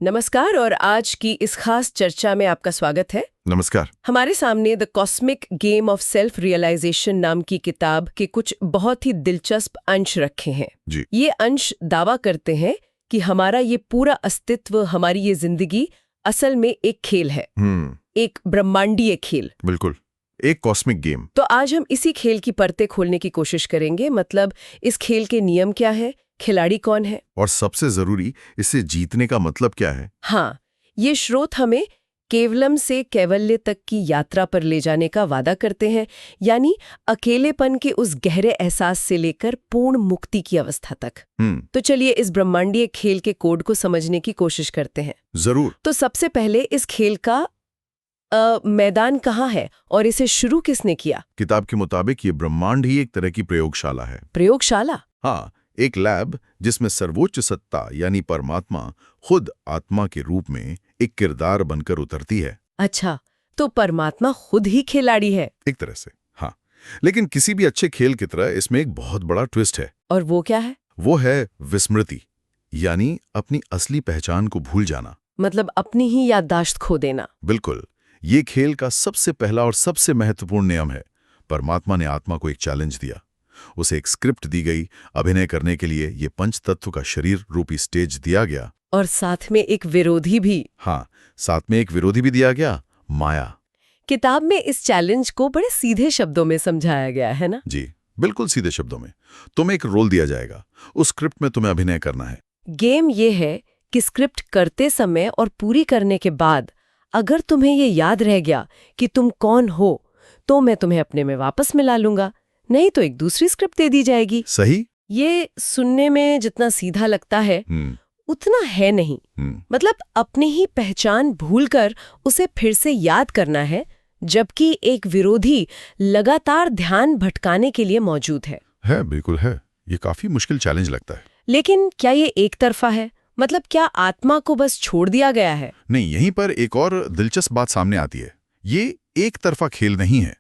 नमस्कार और आज की इस खास चर्चा में आपका स्वागत है। नमस्कार। हमारे सामने the cosmic game of self realization नाम की किताब के कुछ बहुत ही दिलचस्प अंश रखे हैं। जी। ये अंश दावा करते हैं कि हमारा ये पूरा अस्तित्व, हमारी ये जिंदगी असल में एक खेल है, एक ब्रह्मांडीय खेल। बिल्कुल, एक कॉस्मिक गेम। तो आज हम इसी खेल की परतें खोलने की कोशिश करेंगे। मतलब इस खेल के नियम क्या है, खिलाड़ी कौन है, और सबसे जरूरी, इसे जीतने का मतलब क्या है। हाँ, ये स्रोत हमें केवलम से कैवल्य तक की यात्रा पर ले जाने का वादा करते हैं, यानी अकेलेपन के उस गहरे एहसास से लेकर पूर्ण मुक्ति की अवस्था तक। तो चलिए इस ब्रह्मांडीय खेल के कोड को समझने की कोशिश करते हैं। जरूर। तो सबसे पहले इस खेल का मैदान कहाँ है और इसे शुरू किसने किया? किताब के मुताबिक ये ब्रह्मांड ही एक तरह की प्रयोगशाला है। प्रयोगशाला? हाँ, एक लैब जिसमें सर्वोच्च सत्ता यानी परमात्मा खुद आत्मा के रूप में एक किरदार बनकर उतरती है। अच्छा, तो परमात्मा खुद ही खिलाड़ी है एक तरह से, हाँ। लेकिन किसी भी अच्छे खेल की तरह इसमें एक बहुत बड़ा ट्विस्ट है। और वो क्या है? वो है विस्मृति, यानी अपनी असली पहचान को भूल जाना। मतलब अपनी ही याददाश्त खो देना। बिल्कुल, ये खेल का सबसे पहला और सबसे महत्वपूर्ण नियम है। परमात्मा ने आत्मा को एक चैलेंज दिया, उसे एक स्क्रिप्ट दी गई, अभिनय करने के लिए ये पंच तत्व का शरीर रूपी स्टेज दिया गया। और साथ में एक विरोधी भी। हाँ, साथ में एक विरोधी भी दिया गया, माया। किताब में इस चैलेंज को बड़े सीधे शब्दों में समझाया गया है ना? जी, बिल्कुल सीधे शब्दों में। तुम्हें एक रोल दिया जाएगा, उस स्क्रिप्ट में तुम्हें अभिनय करना है। गेम ये है कि स्क्रिप्ट करते समय और पूरी करने के बाद अगर तुम्हें ये याद रह गया कि तुम कौन हो, तो मैं तुम्हें अपने में वापस मिला लूंगा, नहीं तो एक दूसरी स्क्रिप्ट दे दी जाएगी। सही? ये सुनने में जितना सीधा लगता है उतना है नहीं। मतलब अपनी ही पहचान भूलकर उसे फिर से याद करना है, जबकि एक विरोधी लगातार ध्यान भटकाने के लिए मौजूद है। बिल्कुल है। ये काफी मुश्किल चैलेंज लगता है। लेकिन क्या ये एक तरफा है? मतलब क्या आत्मा को बस छोड़ दिया गया है? नहीं, यहीं पर एक और दिलचस्प बात सामने आती है। ये एक तरफा खेल नहीं है।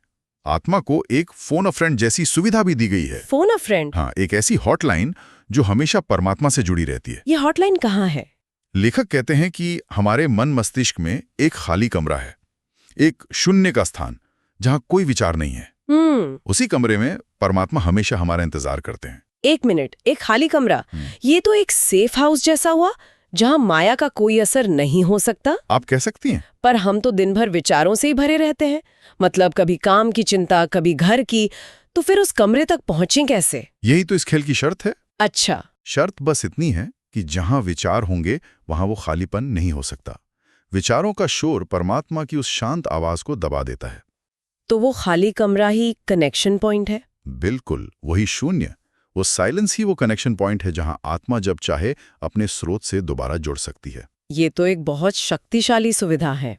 आत्मा को एक फोन अ फ्रेंड जैसी सुविधा भी दी गई है। फोन अ फ्रेंड? हाँ, एक ऐसी हॉटलाइन जो हमेशा परमात्मा से जुड़ी रहती है। ये हॉटलाइन कहाँ है? लेखक कहते हैं कि हमारे मन मस्तिष्क में एक खाली कमरा है, एक शून्य का स्थान जहाँ कोई विचार नहीं है। उसी कमरे में परमात्मा हमेशा हमारा इंतजार करते हैं। एक मिनट, एक खाली कमरा? ये तो एक सेफ हाउस जैसा हुआ, जहाँ माया का कोई असर नहीं हो सकता। आप कह सकती हैं। पर हम तो दिन भर विचारों से ही भरे रहते हैं। मतलब कभी काम की चिंता, कभी घर की, तो फिर उस कमरे तक पहुंचें कैसे? यही तो इस खेल की शर्त है। अच्छा। शर्त बस इतनी है कि जहां विचार होंगे वहां वो खालीपन नहीं हो सकता। विचारों का शोर परमात्मा की उस शांत आवाज को दबा देता है। तो वो खाली कमरा ही कनेक्शन पॉइंट है? बिल्कुल, वही शून्य, वो साइलेंस ही वो कनेक्शन पॉइंट है जहां आत्मा जब चाहे अपने स्रोत से दोबारा जुड़ सकती है। ये तो एक बहुत शक्तिशाली सुविधा है।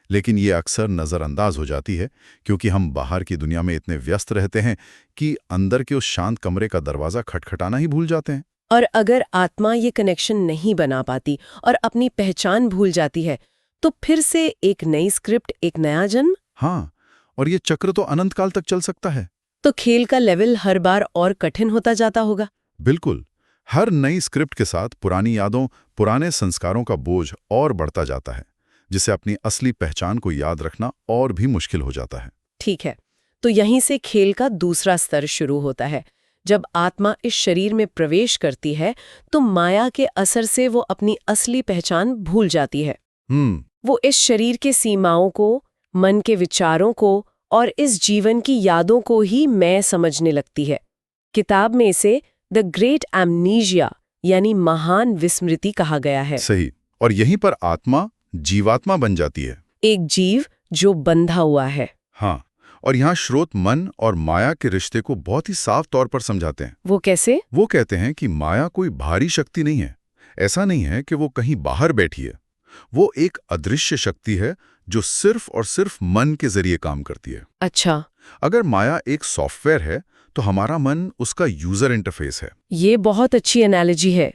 लेकिन ये अक्सर नजरअंदाज हो जाती है, क्योंकि हम बाहर की दुनिया में इतने व्यस्त रहते हैं कि अंदर के उस शांत कमरे का दरवाजा खटखटाना ही भूल जाते हैं। और अगर आत्मा ये कनेक्शन नहीं बना पाती और अपनी पहचान भूल जाती है, तो फिर से एक नई स्क्रिप्ट, एक नया जन्म। हाँ, और ये चक्र तो अनंत काल तक चल सकता है। तो खेल का लेवल हर बार और कठिन होता जाता होगा। बिल्कुल, हर नई स्क्रिप्ट के साथ पुरानी यादों, पुराने संस्कारों का बोझ और बढ़ता जाता है, जिससे अपनी असली पहचान को याद रखना और भी मुश्किल हो जाता है। ठीक है, तो यहीं से खेल का दूसरा स्तर शुरू होता है। जब आत्मा इस शरीर में प्रवेश करती है, तो माया के असर से वो अपनी असली पहचान भूल जाती है। वो इस शरीर के सीमाओं को, मन के विचारों को और इस जीवन की यादों को ही मैं समझने लगती है। किताब में इसे द ग्रेट एमनीजिया यानी महान विस्मृति कहा गया है। सही, और यहीं पर आत्मा जीवात्मा बन जाती है, एक जीव जो बंधा हुआ है। हाँ, और यहाँ स्रोत मन और माया के रिश्ते को बहुत ही साफ तौर पर समझाते हैं। वो कैसे? वो कहते हैं कि माया कोई भारी शक्ति नहीं है। ऐसा नहीं है कि वो कहीं बाहर बैठी है। वो एक अदृश्य शक्ति है जो सिर्फ और सिर्फ मन के जरिए काम करती है। अच्छा। अगर माया एक सॉफ्टवेयर है, तो हमारा मन उसका यूजर इंटरफेस है। ये बहुत अच्छी एनालॉजी है।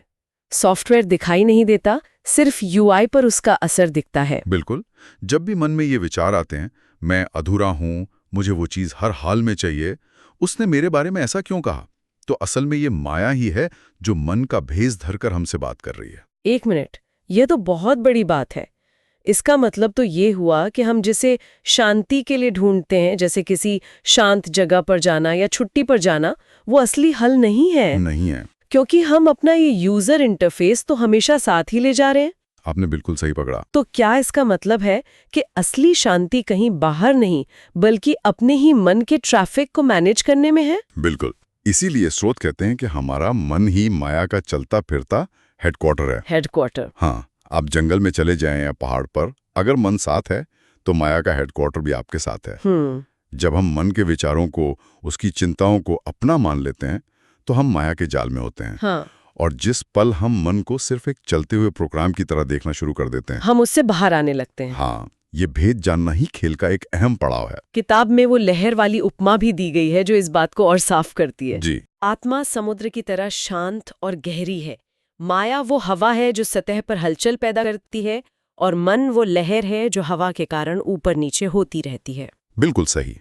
सॉफ्टवेयर दिखाई नहीं देता, सिर्फ यूआई पर उसका असर दिखता है। बिल्कुल, जब भी मन में ये विचार आते हैं, मैं अधूरा हूँ, मुझे वो चीज़ हर हाल में चाहिए, उसने मेरे बारे में ऐसा क्यों कहा, तो असल में ये माया ही है जो मन का भेस धरकर हमसे बात कर रही है। एक मिनट, ये तो बहुत बड़ी बात है। इसका मतलब तो ये हुआ कि हम जिसे शांति के लिए ढूंढते हैं, जैसे किसी शांत जगह पर जाना या छुट्टी पर जाना, वो असली हल नहीं है। नहीं है। क्योंकि हम अपना ये यूजर इंटरफेस तो हमेशा साथ ही ले जा रहे हैं। आपने बिल्कुल सही पकड़ा। तो क्या इसका मतलब है कि असली शांति कहीं बाहर नहीं, बल्कि अपने ही मन के ट्रैफिक को मैनेज करने में है? बिल्कुल। इसीलिए स्रोत कहते हैं कि हमारा मन ही माया का चलता फिरता हेडक्वार्टर है। हेडक्वार्टर। हाँ, आप जंगल में चले जाएं या पहाड़ पर, अगर मन साथ है तो माया का हेडक्वार्टर भी आपके साथ है। जब हम मन के विचारों को, उसकी चिंताओं को अपना मान लेते हैं तो हम माया के जाल में होते हैं। हाँ। और जिस पल हम मन को सिर्फ एक चलते हुए प्रोग्राम की तरह देखना शुरू कर देते हैं, हम उससे बाहर आने लगते हैं। हाँ, ये भेद जानना ही खेल का एक अहम पड़ाव है। किताब में वो लहर वाली उपमा भी दी गई है जो इस बात को और साफ करती है। जी। आत्मा समुद्र की तरह शांत और गहरी है, माया वो हवा है जो सतह पर हलचल पैदा करती है, और मन वो लहर है जो हवा के कारण ऊपर नीचे होती रहती है। बिल्कुल सही।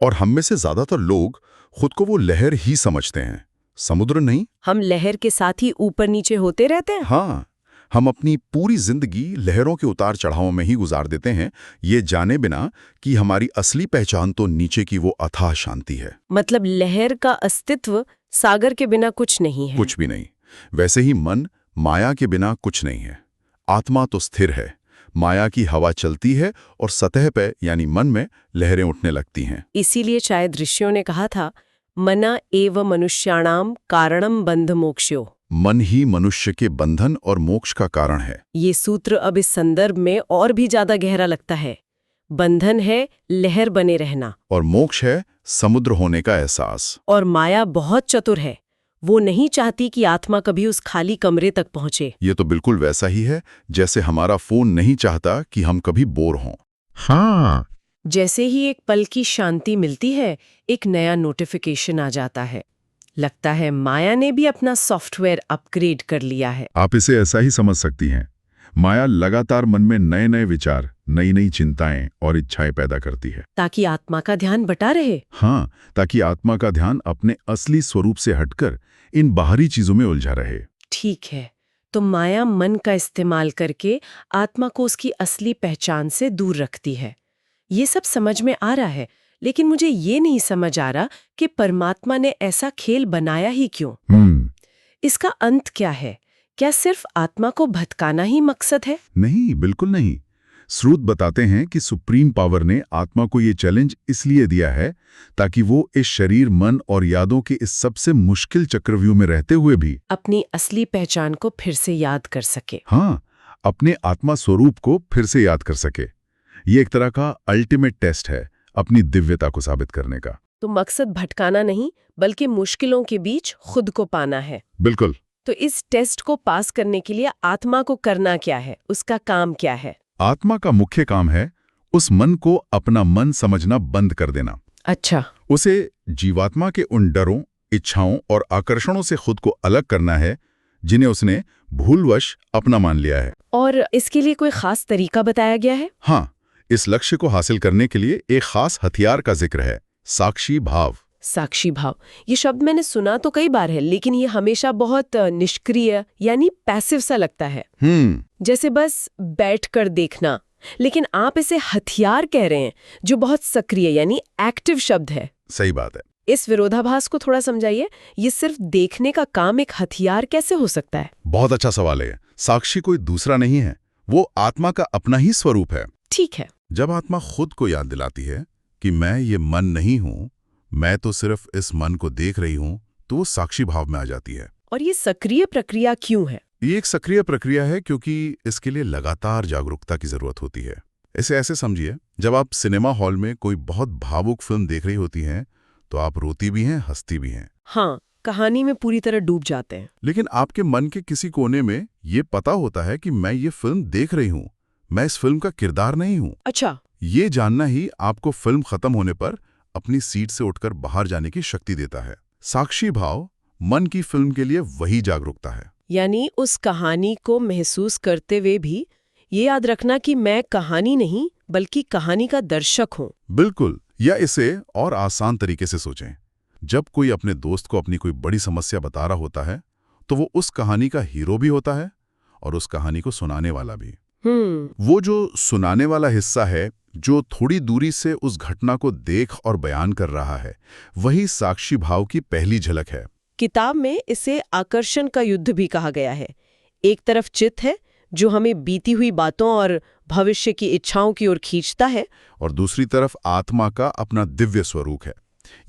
और हम में से ज्यादातर लोग खुद को वो लहर ही समझते हैं, समुद्र नहीं। हम लहर के साथ ही ऊपर नीचे होते रहते हैं। हाँ, हम अपनी पूरी जिंदगी लहरों के उतार चढ़ावों में ही गुजार देते हैं, ये जाने बिना कि हमारी असली पहचान तो नीचे की वो अथाह शांति है। मतलब लहर का अस्तित्व सागर के बिना कुछ नहीं है। कुछ भी नहीं। वैसे ही मन माया के बिना कुछ नहीं है। आत्मा तो स्थिर है, माया की हवा चलती है और सतह पे यानी मन में लहरें उठने लगती हैं। इसीलिए शायद ऋषियों ने कहा था, मना एव मनुष्याणाम कारणम बंध मोक्ष्यो। मन ही मनुष्य के बंधन और मोक्ष का कारण है। ये सूत्र अब इस संदर्भ में और भी ज्यादा गहरा लगता है। बंधन है लहर बने रहना, और मोक्ष है समुद्र होने का एहसास। और माया बहुत चतुर है, वो नहीं चाहती कि आत्मा कभी उस खाली कमरे तक पहुंचे। ये तो बिल्कुल वैसा ही है जैसे हमारा फोन नहीं चाहता कि हम कभी बोर हों। हाँ, जैसे ही एक पल की शांति मिलती है, एक नया नोटिफिकेशन आ जाता है। लगता है माया ने भी अपना सॉफ्टवेयर अपग्रेड कर लिया है। आप इसे ऐसा ही समझ सकती हैं। माया लगातार मन में नए नए विचार, नई नई चिंताएं और इच्छाएं पैदा करती है, ताकि आत्मा का ध्यान बटा रहे। हाँ, ताकि आत्मा का ध्यान अपने असली स्वरूप से हटकर इन बाहरी चीजों में उलझा रहे। ठीक है, तो माया मन का इस्तेमाल करके आत्मा को उसकी असली पहचान से दूर रखती है। ये सब समझ में आ रहा है, लेकिन मुझे ये नहीं समझ आ रहा कि परमात्मा ने ऐसा खेल बनाया ही क्यों? इसका अंत क्या है? क्या सिर्फ आत्मा को भटकाना ही मकसद है? नहीं, बिल्कुल नहीं। स्रोत बताते हैं कि सुप्रीम पावर ने आत्मा को ये चैलेंज इसलिए दिया है ताकि वो इस शरीर, मन और यादों के इस सबसे मुश्किल चक्रव्यूह में रहते हुए भी अपनी असली पहचान को फिर से याद कर सके। हाँ, अपने आत्मा स्वरूप को फिर से याद कर सके। ये एक तरह का अल्टीमेट टेस्ट है अपनी दिव्यता को साबित करने का। तो मकसद भटकाना नहीं, बल्कि मुश्किलों के बीच खुद को पाना है। बिल्कुल। तो इस टेस्ट को पास करने के लिए आत्मा को करना क्या है? उसका काम क्या है? आत्मा का मुख्य काम है उस मन को अपना मन समझना बंद कर देना। अच्छा। उसे जीवात्मा के उन डरों, इच्छाओं और आकर्षणों से खुद को अलग करना है जिन्हें उसने भूलवश अपना मान लिया है। और इसके लिए कोई खास तरीका बताया गया है? हाँ, इस लक्ष्य को हासिल करने के लिए एक खास हथियार का जिक्र है, साक्षी भाव। साक्षी भाव, ये शब्द मैंने सुना तो कई बार है, लेकिन ये हमेशा बहुत निष्क्रिय यानी पैसिव सा लगता है, जैसे बस बैठकर देखना। लेकिन आप इसे हथियार कह रहे हैं, जो बहुत सक्रिय यानी एक्टिव शब्द है। सही बात है। इस विरोधाभास को थोड़ा समझाइए। ये सिर्फ देखने का काम एक हथियार कैसे हो सकता है? बहुत अच्छा सवाल है। साक्षी कोई दूसरा नहीं है, वो आत्मा का अपना ही स्वरूप है। ठीक है। जब आत्मा खुद को याद दिलाती है कि मैं ये मन नहीं हूं, मैं तो सिर्फ इस मन को देख रही हूं, तो वो साक्षी भाव में आ जाती है। और ये सक्रिय प्रक्रिया क्यों है? ये एक सक्रिय प्रक्रिया है क्योंकि इसके लिए लगातार जागरूकता की जरूरत होती है। इसे ऐसे समझिए, जब आप सिनेमा हॉल में कोई बहुत भावुक फिल्म देख रही होती हैं, तो आप रोती भी हैं, हंसती भी हैं। हाँ, कहानी में पूरी तरह डूब जाते हैं। लेकिन आपके मन के किसी कोने में ये पता होता है कि मैं ये फिल्म देख रही हूं, मैं इस फिल्म का किरदार नहीं हूं। अच्छा। ये जानना ही आपको फिल्म खत्म होने पर अपनी सीट से उठकर बाहर जाने की शक्ति देता है। साक्षी भाव मन की फिल्म के लिए वही जागरूकता है। यानी उस कहानी को महसूस करते हुए भी ये याद रखना कि मैं कहानी नहीं, बल्कि कहानी का दर्शक हूं। बिल्कुल। या इसे और आसान तरीके से सोचें, जब कोई अपने दोस्त को अपनी कोई बड़ी समस्या बता रहा होता है, तो वो उस कहानी का हीरो भी होता है और उस कहानी को सुनाने वाला भी। हम्म। वो जो सुनाने वाला हिस्सा है, जो थोड़ी दूरी से उस घटना को देख और बयान कर रहा है, वही साक्षी भाव की पहली झलक है। किताब में इसे आकर्षण का युद्ध भी कहा गया है। एक तरफ चित्त है जो हमें बीती हुई बातों और भविष्य की इच्छाओं की ओर खींचता है, और दूसरी तरफ आत्मा का अपना दिव्य स्वरूप है।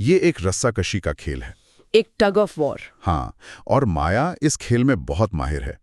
ये एक रस्साकशी का खेल है, एक टग ऑफ वॉर। हाँ, और माया इस खेल में बहुत माहिर है।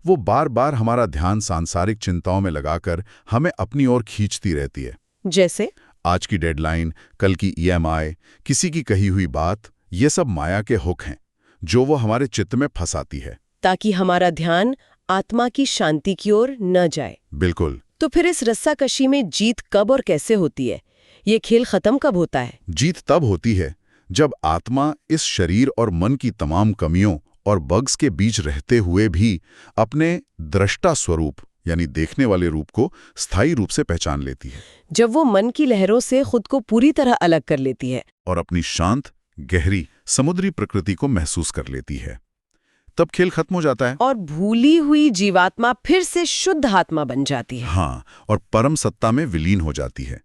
वो बार बार हमारा ध्यान सांसारिक चिंताओं में लगाकर हमें अपनी ओर खींचती रहती है। जैसे आज की डेडलाइन, कल की EMI, किसी की कही हुई बात, ये सब माया के हुक हैं जो वो हमारे चित्त में फंसाती है, ताकि हमारा ध्यान आत्मा की शांति की ओर न जाए। बिल्कुल। तो फिर इस रस्साकशी में जीत कब और कैसे होती है? ये खेल खत्म कब होता है? जीत तब होती है जब आत्मा इस शरीर और मन की तमाम कमियों और बग्स के बीच रहते हुए भी अपने दृष्टा स्वरूप यानी देखने वाले रूप को स्थायी रूप से पहचान लेती है। जब वो मन की लहरों से खुद को पूरी तरह अलग कर लेती है और अपनी शांत, गहरी, समुद्री प्रकृति को महसूस कर लेती है, तब खेल खत्म हो जाता है। और भूली हुई जीवात्मा फिर से शुद्ध आत्मा बन जाती है। हाँ, और परम सत्ता में विलीन हो जाती है।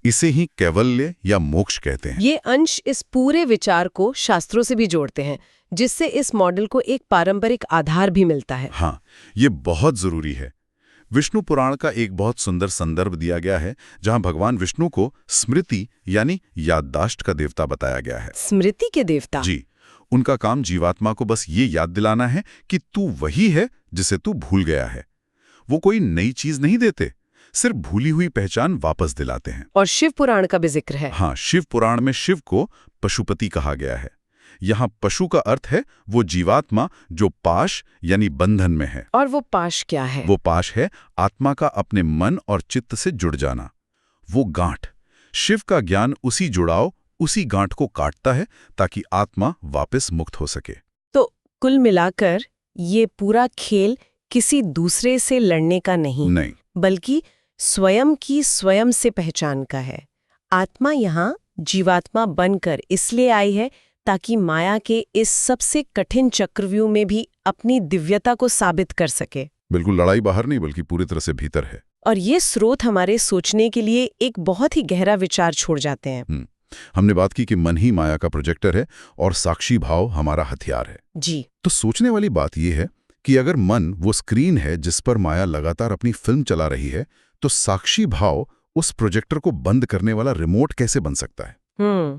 इसे ही कैवल्य या मोक्ष कहते हैं। ये अंश इस पूरे विचार को शास्त्रों से भी जोड़ते हैं, जिससे इस मॉडल को एक पारंपरिक आधार भी मिलता है। हाँ, ये बहुत जरूरी है। विष्णु पुराण का एक बहुत सुंदर संदर्भ दिया गया है, जहां भगवान विष्णु को स्मृति यानी याददाश्त का देवता बताया गया है। स्मृति के देवता? जी, उनका काम जीवात्मा को बस ये याद दिलाना है कि तू वही है जिसे तू भूल गया है। वो कोई नई चीज नहीं देते, सिर्फ भूली हुई पहचान वापस दिलाते हैं। और शिव पुराण का भी जिक्र है। हाँ, शिव पुराण में शिव को पशुपति कहा गया है। यहाँ पशु का अर्थ है वो जीवात्मा जो पाश यानी बंधन में है। और वो पाश क्या है? वो पाश है आत्मा का अपने मन और चित्त से जुड़ जाना, वो गांठ। शिव का ज्ञान उसी जुड़ाव, उसी गांठ को काटता है ताकि आत्मा वापस मुक्त हो सके। तो कुल मिलाकर ये पूरा खेल किसी दूसरे से लड़ने का नहीं, बल्कि स्वयं की स्वयं से पहचान का है। आत्मा यहाँ जीवात्मा बनकर इसलिए आई है ताकि माया के इस सबसे कठिन चक्रव्यूह में भी अपनी दिव्यता को साबित कर सके। बिल्कुल, लड़ाई बाहर नहीं बल्कि पूरी तरह से भीतर है। और ये स्रोत हमारे सोचने के लिए एक बहुत ही गहरा विचार छोड़ जाते हैं। हमने बात की कि मन ही माया का प्रोजेक्टर है और साक्षी भाव हमारा हथियार है। जी। तो सोचने वाली बात यह है कि अगर मन वो स्क्रीन है जिस पर माया लगातार अपनी फिल्म चला रही है, तो साक्षी भाव उस प्रोजेक्टर को बंद करने वाला रिमोट कैसे बन सकता है?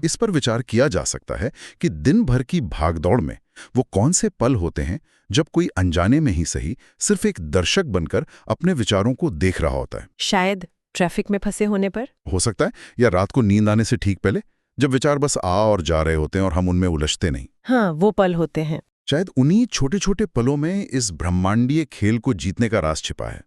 इस पर विचार किया जा सकता है कि दिन भर की भागदौड़ में वो कौन से पल होते हैं जब कोई अनजाने में ही सही सिर्फ एक दर्शक बनकर अपने विचारों को देख रहा होता है। शायद ट्रैफिक में फंसे होने पर हो सकता है, या रात को नींद आने से ठीक पहले, जब विचार बस आ और जा रहे होते हैं और हम उनमें उलझते नहीं। हाँ, वो पल होते हैं। शायद उन्हीं छोटे छोटे पलों में इस ब्रह्मांडीय खेल को जीतने का राज छिपा है।